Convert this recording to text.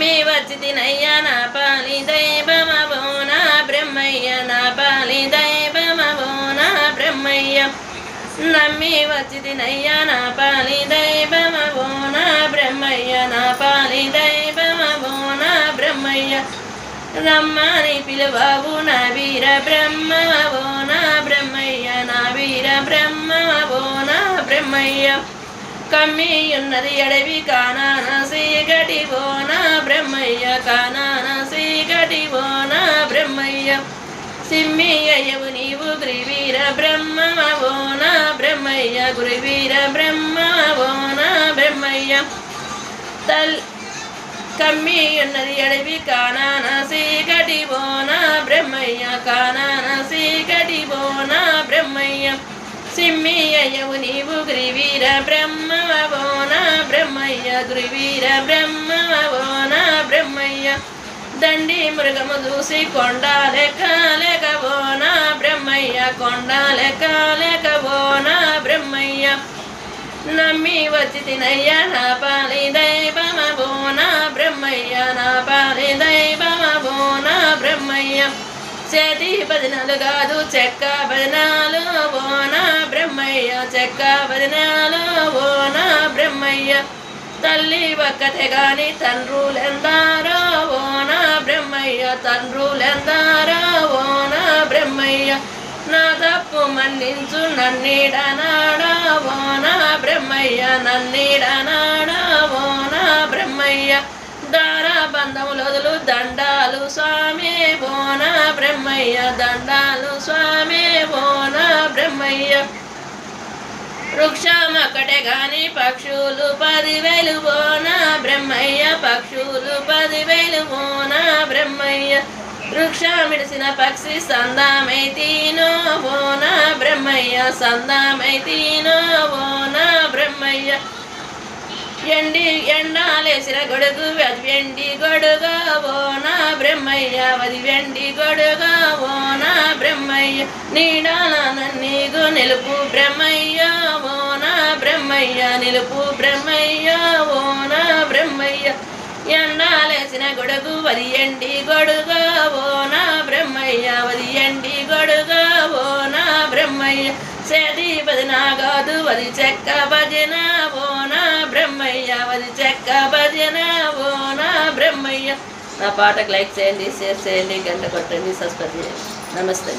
నమ్మి వచ్చితినయ్యా నా పాలి దైవమవో నా బ్రహ్మయ్య నా పాలి దైవమవో నా బ్రహ్మయ్య నమ్మి వచ్చితినయ్యా నా పాలి దైవమవో నా బ్రహ్మయ్య నా పాలి దైవమవో నా బ్రహ్మయ్య రమ్మని పిలువవు నా వీర బ్రహ్మవో నా బ్రహ్మయ్య నా వీర బ్రహ్మవో నా బ్రహ్మయ్య కమ్మియున్నది అడవి కానాన సీకటివో నా బ్రహ్మయ్య కానాన సీకటివో నా బ్రహ్మయ్య సిమ్మియ్యవు నీవు గురువీర బ్రహ్మవో నా బ్రహ్మయ్య గురువీర బ్రహ్మవో నా బ్రహ్మయ్య కమ్మియున్నది అడవి కానాన సీకటివో నా బ్రహ్మయ్య కానాన సీకటివో నా బ్రహ్మయ్య సిమ్మియ్యవు నీవు గురువీర బ్రహ్మవో నా బ్రహ్మయ్య గురువీర బ్రహ్మవో నా బ్రహ్మయ్య దండి మృగము చూసి కొండ లెక్క లెక్కవో నా బ్రహ్మయ్య కొండ లెక్క లెక్కవో నా బ్రహ్మయ్య నమ్మి వచ్చితినయ్యా నా పాలి దైవమవో నా బ్రహ్మయ్య నా పాలి దైవమవో నా బ్రహ్మయ్య చేతి భజనాలు కాదు చెక్క భజనాలు ఓ నా బ్రహ్మయ్య చెక్క భజనాలు ఓ నా బ్రహ్మయ్య తల్లి ఒక్కతే గాని తండ్రులెందారో ఓ నా బ్రహ్మయ్య తండ్రులెందారో ఓ నా బ్రహ్మయ్య నా తప్పు మన్నించు నన్నీడనాడో ఓ నా బ్రహ్మయ్య నన్నీడనాడో ఓ నా బ్రహ్మయ్య దారాబంధములొదులు దండాలు స్వామి ఓ నా బ్రహ్మయ్య దండాలు స్వామి ఓ నా బ్రహ్మయ్య వృక్షమొక్కటే గాని పక్షులు 10,000 ఓ నా బ్రహ్మయ్య పక్షులు 10,000 ఓ నా బ్రహ్మయ్య వృక్షమిడిసిన పక్షి సందామైతీనో ఓ నా బ్రహ్మయ్య సందామైతీనో ఓ నా బ్రహ్మయ్య ఎండాలేసిన గొడుగు అది వెండి గొడుగా ఓ నా బ్రహ్మయ్య అది వెండి గొడుగా ఓ నా బ్రహ్మయ్య నీడాల నన్నీగు నిలుపు బ్రహ్మయ్య ఓ నా బ్రహ్మయ్య నిలుపు బ్రహ్మయ్య ఓ నా బ్రహ్మయ్య ఎండాలేసిన గొడుగు అది ఎండి గొడుగా ఓ నా బ్రహ్మయ్య అది ఎండి గొడుగా ఓ నా బ్రహ్మయ్య చేతి భజన కాదు అది చెక్క భజన ఓ నా బ్రహ్మయ్య అది చెక్క భజన ఓ నా బ్రహ్మయ్య నా పాటకు లైక్ చేయండి షేర్ చేయండి గంట కొట్టండి సబ్స్క్రైబ్ చేయండి నమస్తే.